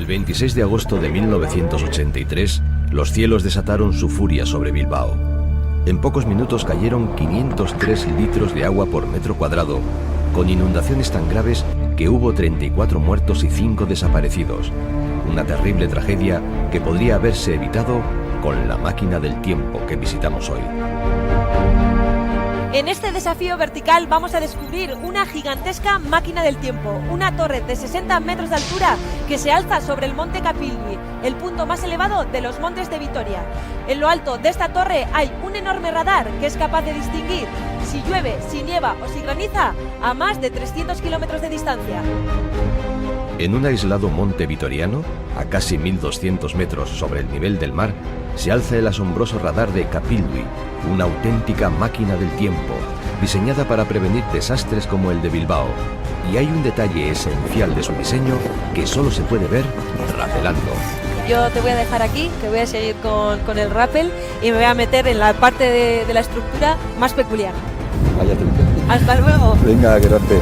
26 de agosto de 1983, los cielos desataron su furia sobre Bilbao. En pocos minutos cayeron 503 litros de agua por metro cuadrado, con inundaciones tan graves que hubo 34 muertos y 5 desaparecidos. Una terrible tragedia que podría haberse evitado con la máquina del tiempo que visitamos hoy. En este desafío vertical vamos a descubrir una gigantesca máquina del tiempo, una torre de 60 metros de altura que se alza sobre el monte Capilvi, el punto más elevado de los Montes de Vitoria. En lo alto de esta torre hay un enorme radar que es capaz de distinguir si llueve, si nieva o si graniza a más de 300 kilómetros de distancia. En un aislado monte vitoriano, a casi 1200 metros sobre el nivel del mar, se alza el asombroso radar de Capilvi, una auténtica máquina del tiempo, diseñada para prevenir desastres como el de Bilbao. Y hay un detalle esencial de su diseño que solo se puede ver rappelando. Yo te voy a dejar aquí, que voy a seguir con el rappel y me voy a meter en la parte de la estructura más peculiar. Vaya truco. Hasta luego. Venga, grande.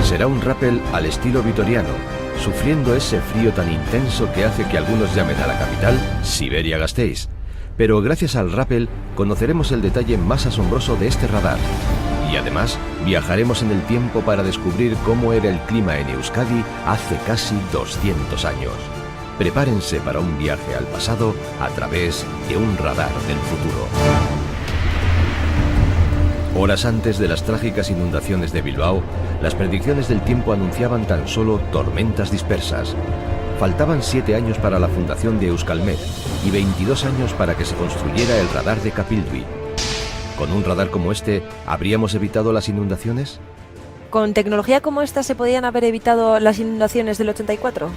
Será un rappel al estilo vitoriano, sufriendo ese frío tan intenso que hace que algunos llamen a la capital Siberia-Gasteiz. Pero gracias al rappel conoceremos el detalle más asombroso de este radar. Y además viajaremos en el tiempo para descubrir cómo era el clima en Euskadi hace casi 200 años. Prepárense para un viaje al pasado a través de un radar del futuro. Horas antes de las trágicas inundaciones de Bilbao, las predicciones del tiempo anunciaban tan solo tormentas dispersas. Faltaban 7 años para la fundación de Euskalmet y 22 años para que se construyera el radar de Capilvi. ¿Con un radar como este habríamos evitado las inundaciones? ¿Con tecnología como esta se podían haber evitado las inundaciones del 84?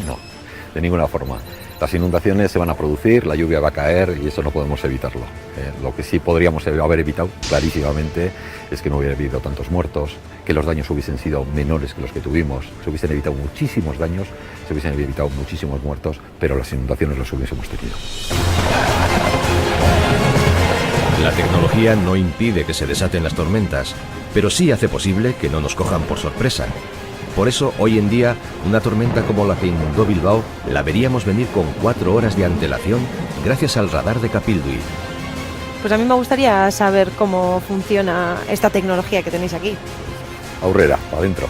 No, de ninguna forma. Las inundaciones se van a producir, la lluvia va a caer y eso no podemos evitarlo. Lo que sí podríamos haber evitado clarísimamente es que no hubiera habido tantos muertos, que los daños hubiesen sido menores que los que tuvimos, se hubiesen evitado muchísimos daños, se hubiesen evitado muchísimos muertos, pero las inundaciones las hubiésemos tenido. La tecnología no impide que se desaten las tormentas, pero sí hace posible que no nos cojan por sorpresa. Por eso, hoy en día, una tormenta como la que inundó Bilbao la veríamos venir con 4 horas de antelación gracias al radar de Capilvi. Pues a mí me gustaría saber cómo funciona esta tecnología que tenéis aquí. Aurrera, para adentro.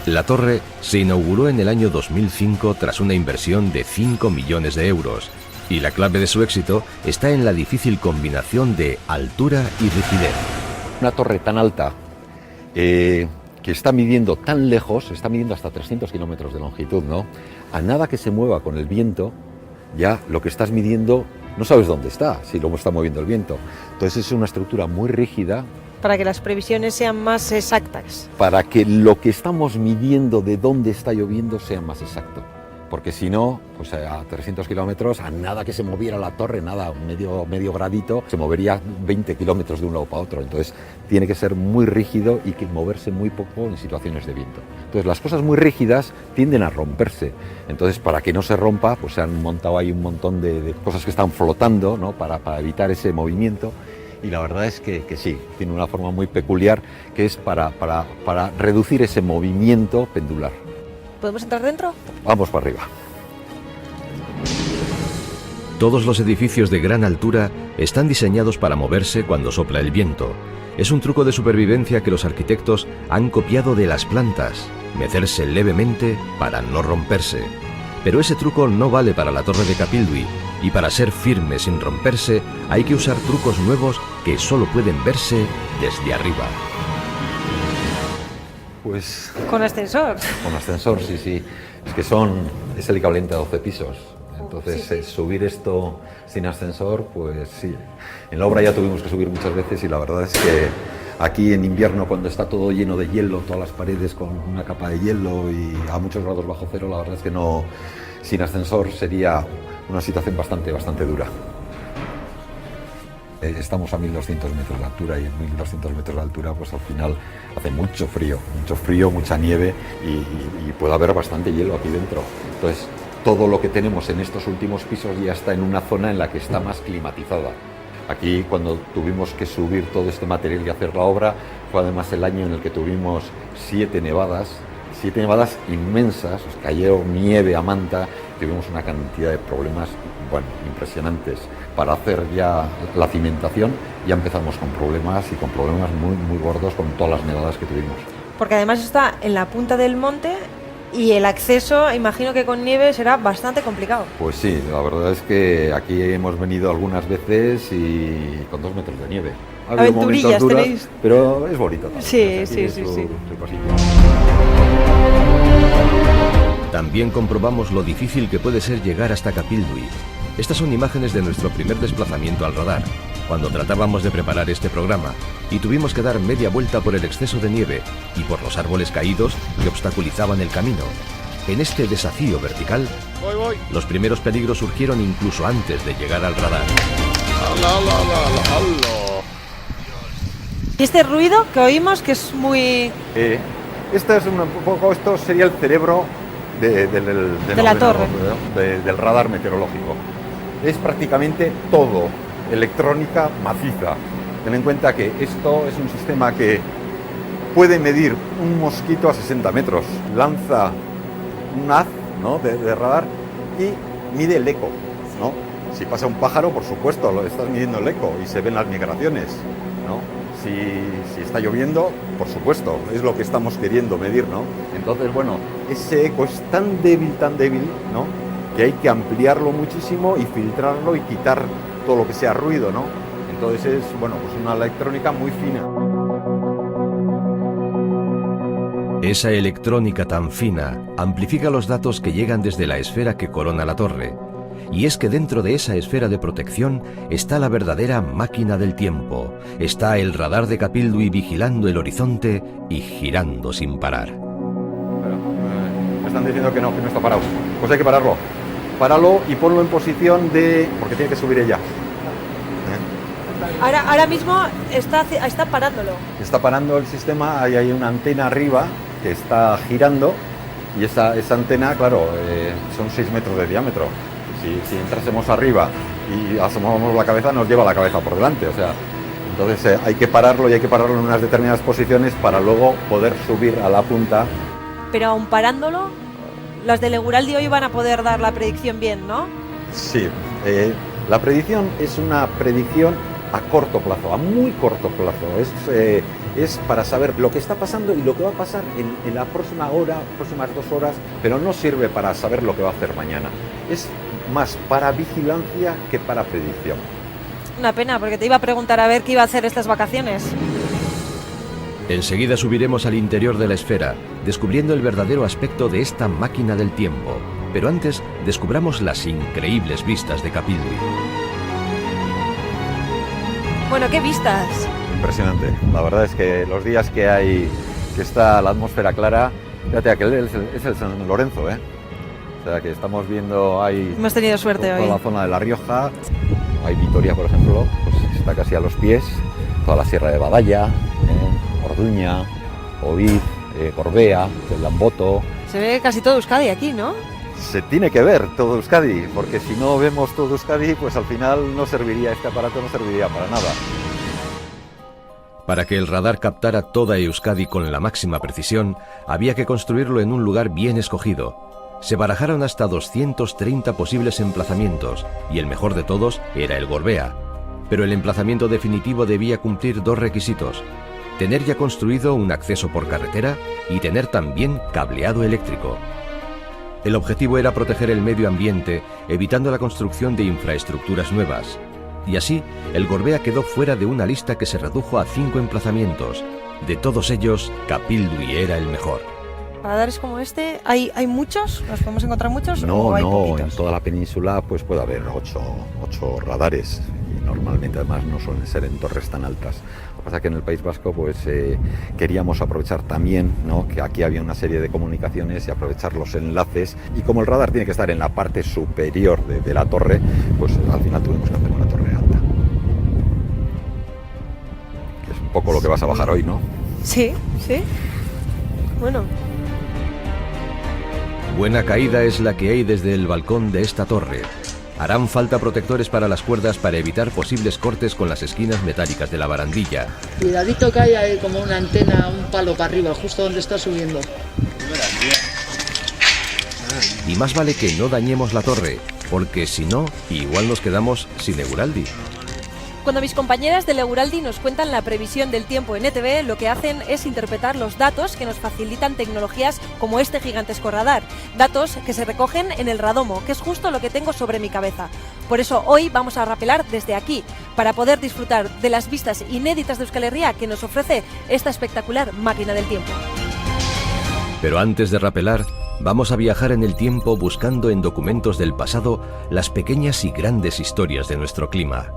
La torre se inauguró en el año 2005 tras una inversión de 5 millones de euros. Y la clave de su éxito está en la difícil combinación de altura y rigidez. Una torre tan alta que está midiendo tan lejos, está midiendo hasta 300 kilómetros de longitud, ¿no? A nada que se mueva con el viento, ya lo que estás midiendo no sabes dónde está, si lo está moviendo el viento. Entonces es una estructura muy rígida. Para que las previsiones sean más exactas. Para que lo que estamos midiendo de dónde está lloviendo sea más exacto. Porque si no, pues a 300 kilómetros, a nada que se moviera la torre, nada, medio gradito, se movería 20 kilómetros de un lado para otro. Entonces tiene que ser muy rígido y que moverse muy poco en situaciones de viento. Entonces las cosas muy rígidas tienden a romperse. Entonces para que no se rompa, pues se han montado ahí un montón de cosas que están flotando, ¿no? para evitar ese movimiento. Y la verdad es que sí, tiene una forma muy peculiar que es para reducir ese movimiento pendular. ¿Podemos entrar dentro? Vamos para arriba. Todos los edificios de gran altura están diseñados para moverse cuando sopla el viento. Es un truco de supervivencia que los arquitectos han copiado de las plantas, mecerse levemente para no romperse. Pero ese truco no vale para la torre de Capilvi, y para ser firme sin romperse hay que usar trucos nuevos que solo pueden verse desde arriba. Pues... ¿Con ascensor? Con ascensor, sí. Es el equivalente a 12 pisos. Entonces, sí. Subir esto sin ascensor, pues sí. En la obra ya tuvimos que subir muchas veces y la verdad es que aquí en invierno, cuando está todo lleno de hielo, todas las paredes con una capa de hielo y a muchos grados bajo cero, la verdad es que no, sin ascensor sería una situación bastante dura. Estamos a 1200 metros de altura y en 1200 metros de altura pues al final hace mucho frío, mucha nieve y puede haber bastante hielo aquí dentro. Entonces todo lo que tenemos en estos últimos pisos ya está en una zona en la que está más climatizada. Aquí, cuando tuvimos que subir todo este material y hacer la obra, fue además el año en el que tuvimos 7 nevadas inmensas, cayó nieve a manta, tuvimos una cantidad de problemas, bueno, impresionantes. Para hacer ya la cimentación ya empezamos con problemas muy, muy gordos con todas las nevadas que tuvimos. Porque además está en la punta del monte y el acceso, imagino que con nieve será bastante complicado. Pues sí, la verdad es que aquí hemos venido algunas veces y con 2 metros de nieve. Ha habido momentos duros, tenéis, pero es bonito también. Sí. También comprobamos lo difícil que puede ser llegar hasta Capildui. Estas son imágenes de nuestro primer desplazamiento al radar, cuando tratábamos de preparar este programa, y tuvimos que dar media vuelta por el exceso de nieve y por los árboles caídos que obstaculizaban el camino. En este desafío vertical, los primeros peligros surgieron incluso antes de llegar al radar. ¿Y este ruido que oímos, que es muy...? Esto sería el cerebro de la torre, del radar meteorológico. Es prácticamente todo electrónica maciza. Ten en cuenta que esto es un sistema que puede medir un mosquito a 60 metros, lanza un haz, ¿no?, de radar y mide el eco, ¿no? Si pasa un pájaro, por supuesto, lo estás midiendo el eco y se ven las migraciones, ¿no? Si está lloviendo, por supuesto, es lo que estamos queriendo medir, ¿no? Entonces, bueno, ese eco es tan débil, ¿no?, que hay que ampliarlo muchísimo y filtrarlo y quitar todo lo que sea ruido, ¿no? Entonces es, bueno, pues una electrónica muy fina. Esa electrónica tan fina amplifica los datos que llegan desde la esfera que corona la torre. Y es que dentro de esa esfera de protección está la verdadera máquina del tiempo. Está el radar de Capildui vigilando el horizonte y girando sin parar. Me están diciendo que no está parado. Pues hay que pararlo. Páralo y ponlo en posición porque tiene que subir ella. Ahora mismo está parándolo. Está parando el sistema, hay una antena arriba que está girando y esa antena, claro, son 6 metros de diámetro. Si entrásemos arriba y asomamos la cabeza, nos lleva la cabeza por delante, o sea, entonces hay que pararlo y hay que pararlo en unas determinadas posiciones para luego poder subir a la punta. Pero aún parándolo, las de Leguraldi hoy van a poder dar la predicción bien, ¿no? Sí, la predicción es una predicción a corto plazo, a muy corto plazo. Es para saber lo que está pasando y lo que va a pasar en la próxima hora, próximas 2 horas, pero no sirve para saber lo que va a hacer mañana. Es más para vigilancia que para predicción. Una pena, porque te iba a preguntar a ver qué iba a hacer estas vacaciones. Enseguida subiremos al interior de la esfera, descubriendo el verdadero aspecto de esta máquina del tiempo. Pero antes, descubramos las increíbles vistas de Capildui. Bueno, ¿qué vistas? Impresionante. La verdad es que los días que está la atmósfera clara, fíjate, aquel es el San Lorenzo, ¿eh? O sea, que estamos viendo ahí... Hemos tenido suerte hoy. Toda la zona de La Rioja. Hay Vitoria, por ejemplo, pues está casi a los pies. Toda la Sierra de Badalla, Orduña, Ovid, Gorbea, el Lamboto. Se ve casi todo Euskadi aquí, ¿no? Se tiene que ver todo Euskadi, porque si no vemos todo Euskadi, pues al final no serviría, este aparato no serviría para nada. Para que el radar captara toda Euskadi con la máxima precisión, había que construirlo en un lugar bien escogido. Se barajaron hasta 230 posibles emplazamientos, y el mejor de todos era el Gorbea. Pero el emplazamiento definitivo debía cumplir 2 requisitos: tener ya construido un acceso por carretera y tener también cableado eléctrico. El objetivo era proteger el medio ambiente, evitando la construcción de infraestructuras nuevas. Y así, el Gorbea quedó fuera de una lista que se redujo a 5 emplazamientos. De todos ellos, Capildui era el mejor. ¿Radares como este hay muchos? ¿Nos podemos encontrar muchos? No, hay no, poquitos? En toda la península pues puede haber 8 radares. Y normalmente además no suelen ser en torres tan altas. Lo que pasa es que en el País Vasco pues queríamos aprovechar también, ¿no?, que aquí había una serie de comunicaciones y aprovechar los enlaces. Y como el radar tiene que estar en la parte superior de la torre, pues al final tuvimos que hacer una torre alta. Que es un poco lo que vas a bajar hoy, ¿no? Sí. Bueno. Buena caída es la que hay desde el balcón de esta torre. Harán falta protectores para las cuerdas para evitar posibles cortes con las esquinas metálicas de la barandilla. Cuidadito que hay ahí como una antena, un palo para arriba, justo donde está subiendo. Y más vale que no dañemos la torre, porque si no, igual nos quedamos sin Euraldi. Cuando mis compañeras de Euraldi nos cuentan la previsión del tiempo en ETV, lo que hacen es interpretar los datos que nos facilitan tecnologías como este gigantesco radar. Datos que se recogen en el radomo, que es justo lo que tengo sobre mi cabeza. Por eso hoy vamos a rapelar desde aquí, para poder disfrutar de las vistas inéditas de Euskal Herria que nos ofrece esta espectacular máquina del tiempo. Pero antes de rapelar, vamos a viajar en el tiempo buscando en documentos del pasado las pequeñas y grandes historias de nuestro clima.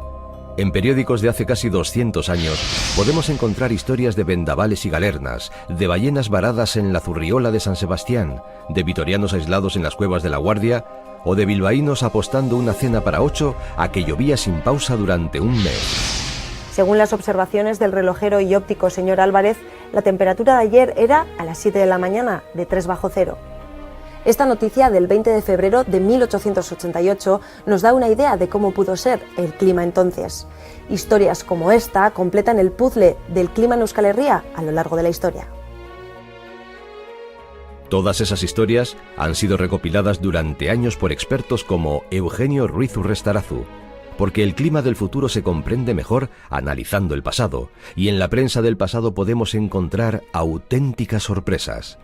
En periódicos de hace casi 200 años podemos encontrar historias de vendavales y galernas, de ballenas varadas en la Zurriola de San Sebastián, de vitorianos aislados en las cuevas de la Guardia o de bilbaínos apostando una cena para 8 a que llovía sin pausa durante un mes. Según las observaciones del relojero y óptico señor Álvarez, la temperatura de ayer era a las 7 de la mañana de 3 bajo cero. Esta noticia del 20 de febrero de 1888 nos da una idea de cómo pudo ser el clima entonces. Historias como esta completan el puzzle del clima en Euskal Herria a lo largo de la historia. Todas esas historias han sido recopiladas durante años por expertos como Eugenio Ruiz Urrestarazu, porque el clima del futuro se comprende mejor analizando el pasado, y en la prensa del pasado podemos encontrar auténticas sorpresas.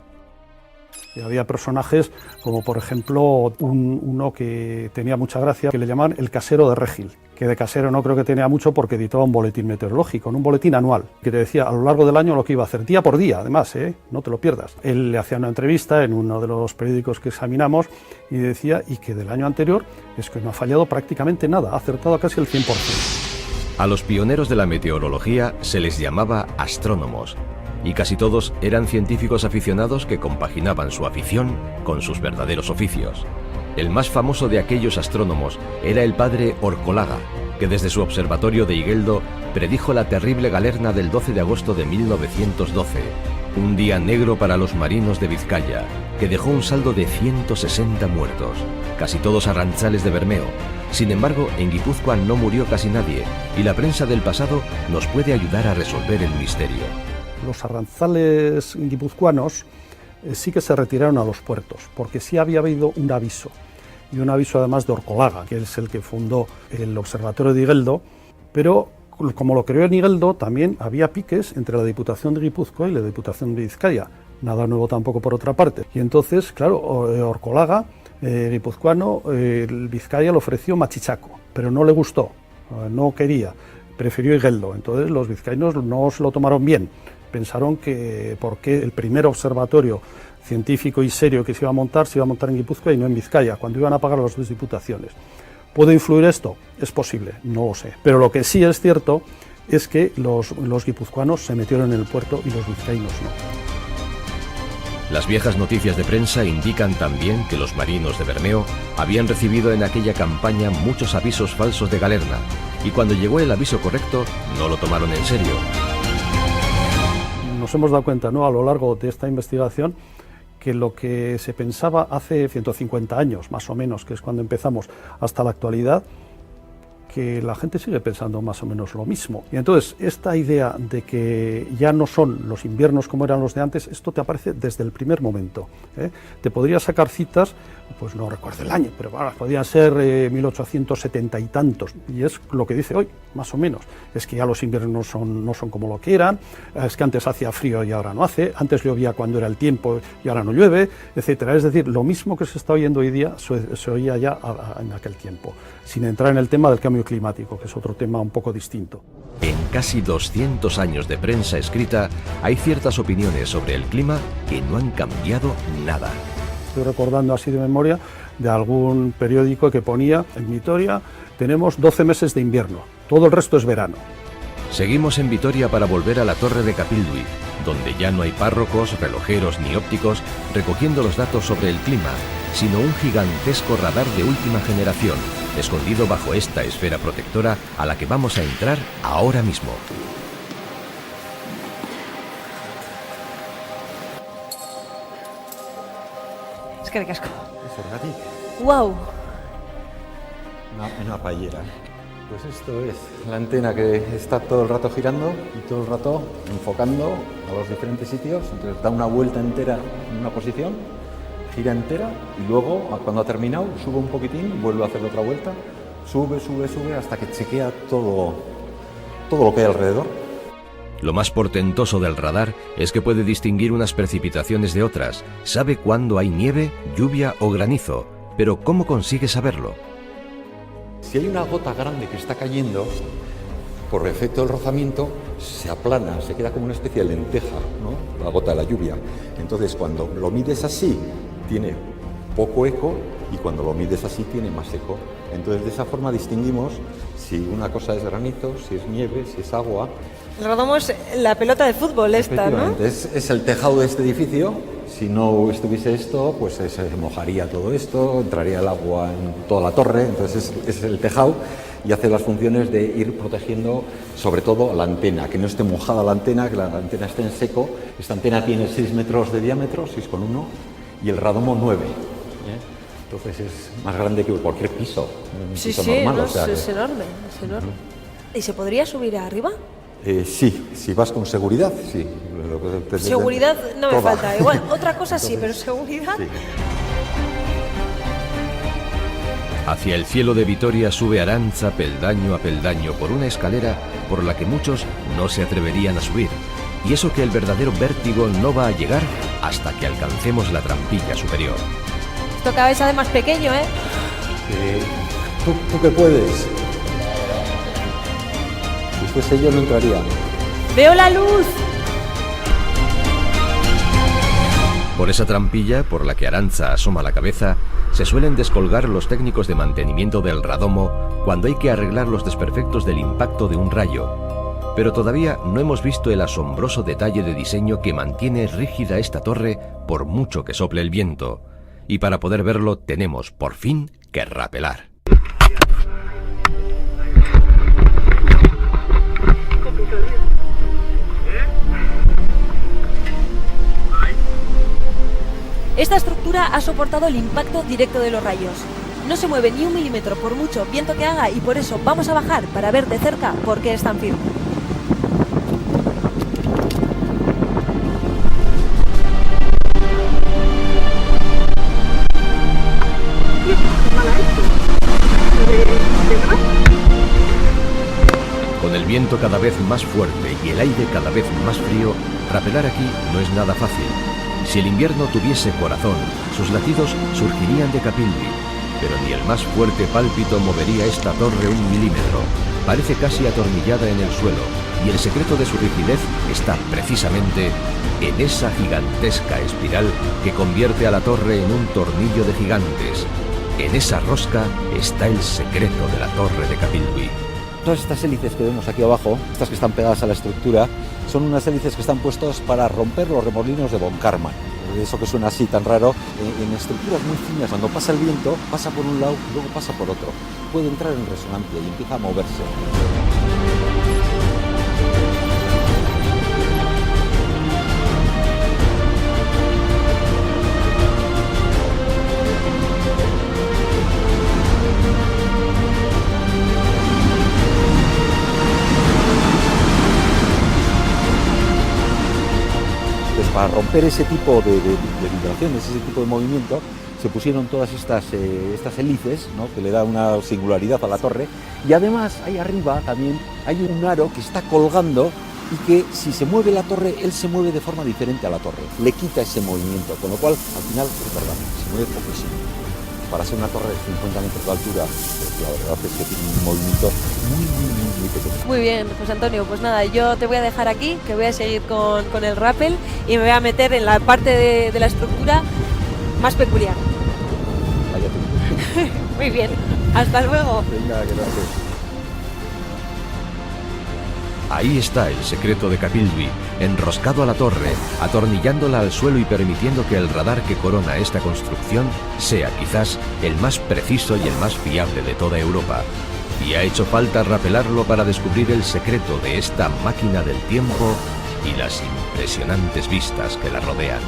Y había personajes como, por ejemplo, uno que tenía mucha gracia, que le llamaban el casero de Regil, que de casero no creo que tenía mucho porque editaba un boletín meteorológico, un boletín anual, que te decía a lo largo del año lo que iba a hacer, día por día, además, no te lo pierdas. Él le hacía una entrevista en uno de los periódicos que examinamos y decía, y que del año anterior es que no ha fallado prácticamente nada, ha acertado casi el 100%. A los pioneros de la meteorología se les llamaba astrónomos, y casi todos eran científicos aficionados que compaginaban su afición con sus verdaderos oficios. El más famoso de aquellos astrónomos era el padre Orcolaga, que desde su observatorio de Igueldo predijo la terrible galerna del 12 de agosto de 1912, un día negro para los marinos de Vizcaya, que dejó un saldo de 160 muertos, casi todos arrantzales de Bermeo. Sin embargo, en Guipúzcoa no murió casi nadie, y la prensa del pasado nos puede ayudar a resolver el misterio. Los arrantzales guipuzcoanos sí que se retiraron a los puertos, porque sí había habido un aviso, y un aviso además de Orcolaga, que es el que fundó el Observatorio de Igueldo, pero como lo creó en Igueldo, también había piques entre la Diputación de Guipúzcoa y la Diputación de Vizcaya, nada nuevo tampoco por otra parte. Y entonces, claro, Orcolaga, guipuzcoano, el Vizcaya le ofreció Machichaco, pero no le gustó, no quería, prefirió Igueldo. Entonces los vizcaínos no se lo tomaron bien. Pensaron que porque el primer observatorio científico y serio que se iba a montar en Guipúzcoa y no en Vizcaya, cuando iban a pagar las dos diputaciones. ¿Puede influir esto? Es posible, no lo sé. Pero lo que sí es cierto es que los guipuzcoanos se metieron en el puerto y los vizcaínos no. Las viejas noticias de prensa indican también que los marinos de Bermeo habían recibido en aquella campaña muchos avisos falsos de galerna, y cuando llegó el aviso correcto no lo tomaron en serio. Nos hemos dado cuenta, ¿no?, a lo largo de esta investigación, que lo que se pensaba hace 150 años, más o menos, que es cuando empezamos, hasta la actualidad, que la gente sigue pensando más o menos lo mismo. Y entonces, esta idea de que ya no son los inviernos como eran los de antes, esto te aparece desde el primer momento. Te podría sacar citas, pues no recuerdo el año, pero bueno, podrían ser 1870 y tantos, y es lo que dice hoy, más o menos. Es que ya los inviernos no son como lo que eran, es que antes hacía frío y ahora no hace, antes llovía cuando era el tiempo y ahora no llueve, etcétera. Es decir, lo mismo que se está oyendo hoy día se oía ya en aquel tiempo, sin entrar en el tema del cambio climático, que es otro tema un poco distinto. En casi 200 años de prensa escrita, hay ciertas opiniones sobre el clima que no han cambiado nada. Estoy recordando así de memoria de algún periódico que ponía en Vitoria: tenemos 12 meses de invierno, todo el resto es verano. Seguimos en Vitoria para volver a la Torre de Capildui, donde ya no hay párrocos, relojeros ni ópticos recogiendo los datos sobre el clima, sino un gigantesco radar de última generación, escondido bajo esta esfera protectora a la que vamos a entrar ahora mismo. Es que ricasco. ¡Wow! una payera. Pues esto es la antena que está todo el rato girando y todo el rato enfocando a los diferentes sitios. Entonces da una vuelta entera en una posición, gira entera y luego, cuando ha terminado, sube un poquitín, vuelve a hacer otra vuelta, sube hasta que chequea todo lo que hay alrededor. Lo más portentoso del radar es que puede distinguir unas precipitaciones de otras, sabe cuándo hay nieve, lluvia o granizo, pero ¿cómo consigue saberlo? Si hay una gota grande que está cayendo, por efecto del rozamiento, se aplana, se queda como una especie de lenteja, ¿no? La gota de la lluvia. Entonces, cuando lo mides así, tiene poco eco, y cuando lo mides así, tiene más eco. Entonces, de esa forma distinguimos si una cosa es granito, si es nieve, si es agua. El radomo es la pelota de fútbol esta, ¿no? Es el tejado de este edificio. Si no estuviese esto, pues se mojaría todo esto, entraría el agua en toda la torre. Entonces es el tejado y hace las funciones de ir protegiendo sobre todo la antena, que no esté mojada la antena, que la antena esté en seco. Esta antena tiene 6 metros de diámetro, 6,1, y el radomo 9. Entonces es más grande que cualquier piso, un piso normal. No, o sea, es enorme, es enorme. ¿Y se podría subir arriba? Sí, si vas con seguridad, sí. Seguridad no me Toda. falta. Igual, otra cosa sí, pero seguridad... Sí. Hacia el cielo de Vitoria sube Arantza peldaño a peldaño por una escalera por la que muchos no se atreverían a subir. Y eso que el verdadero vértigo no va a llegar hasta que alcancemos la trampilla superior. Esto cada vez sale más pequeño, ¿eh? ¿Tú qué puedes? Si fuese yo no entraría. ¡Veo la luz! Por esa trampilla por la que Arantza asoma la cabeza, se suelen descolgar los técnicos de mantenimiento del radomo cuando hay que arreglar los desperfectos del impacto de un rayo. Pero todavía no hemos visto el asombroso detalle de diseño que mantiene rígida esta torre por mucho que sople el viento. Y para poder verlo tenemos, por fin, que rapelar. Esta estructura ha soportado el impacto directo de los rayos. No se mueve ni un milímetro por mucho viento que haga y por eso vamos a bajar para ver de cerca por qué es tan firme. Con el viento cada vez más fuerte y el aire cada vez más frío, rapelar aquí no es nada fácil. Si el invierno tuviese corazón, sus latidos surgirían de Capilvi, pero ni el más fuerte pálpito movería esta torre un milímetro. Parece casi atornillada en el suelo, y el secreto de su rigidez está precisamente en esa gigantesca espiral que convierte a la torre en un tornillo de gigantes. En esa rosca está el secreto de la torre de Capilvi. Todas estas hélices que vemos aquí abajo, estas que están pegadas a la estructura, son unas hélices que están puestas para romper los remolinos de von Karman. Eso que suena así tan raro, en estructuras muy finas, cuando pasa el viento, pasa por un lado y luego pasa por otro. Puede entrar en resonancia y empieza a moverse. Para romper ese tipo de vibraciones, ese tipo de movimiento, se pusieron todas estas hélices, ¿no? Que le da una singularidad a la torre. Y además, ahí arriba también hay un aro que está colgando y que si se mueve la torre, él se mueve de forma diferente a la torre. Le quita ese movimiento, con lo cual, al final, es verdad, se mueve poquísimo. Para ser una torre de 50 metros de altura, pues la verdad es que tiene un movimiento muy pequeño. Muy bien, José Antonio, pues nada, yo te voy a dejar aquí, que voy a seguir con el rappel y me voy a meter en la parte de la estructura más peculiar. Vaya tú. Muy bien, hasta luego. Venga, gracias. Ahí está el secreto de Capilvi, enroscado a la torre, atornillándola al suelo y permitiendo que el radar que corona esta construcción sea quizás el más preciso y el más fiable de toda Europa. Y ha hecho falta rapelarlo para descubrir el secreto de esta máquina del tiempo y las impresionantes vistas que la rodean.